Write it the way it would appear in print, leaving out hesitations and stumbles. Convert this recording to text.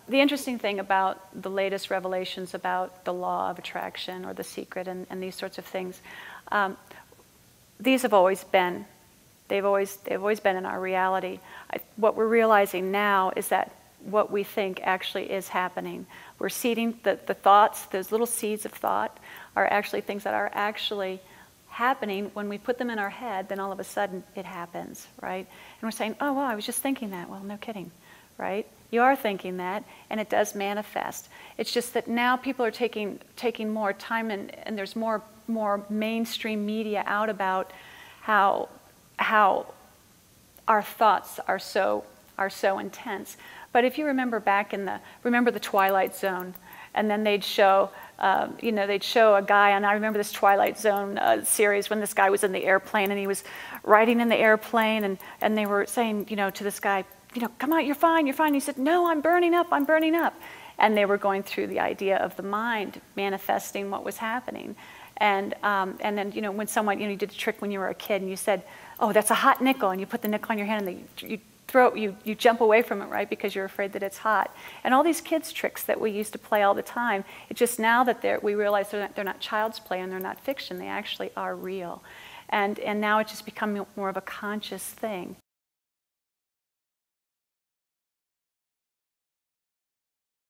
the interesting thing about the latest revelations about the law of attraction or the secret and these sorts of things, these have always been, they've always been in our reality. What we're realizing now is that what we think actually is happening. We're seeding the thoughts, those little seeds of thought are actually things that are actually happening. When we put them in our head, then all of a sudden it happens, right? And we're saying, oh, well, I was just thinking that. Well, no kidding, right? You are thinking that, and it does manifest. It's just that now people are taking more time, and there's more mainstream media out about how our thoughts are so intense. But if you remember back remember the Twilight Zone, and then they'd show, they'd show a guy, and I remember this Twilight Zone series when this guy was in the airplane, and he was riding in the airplane, and they were saying, to this guy, come out, you're fine, you're fine. And he said, no, I'm burning up. And they were going through the idea of the mind manifesting what was happening. And then, when someone, you did a trick when you were a kid, and you said, oh, that's a hot nickel, and you put the nickel on your hand, and you jump away from it, right, because you're afraid that it's hot. And all these kids' tricks that we used to play all the time, it's just now that we realize they're not child's play and they're not fiction, they actually are real. And now it's just becoming more of a conscious thing.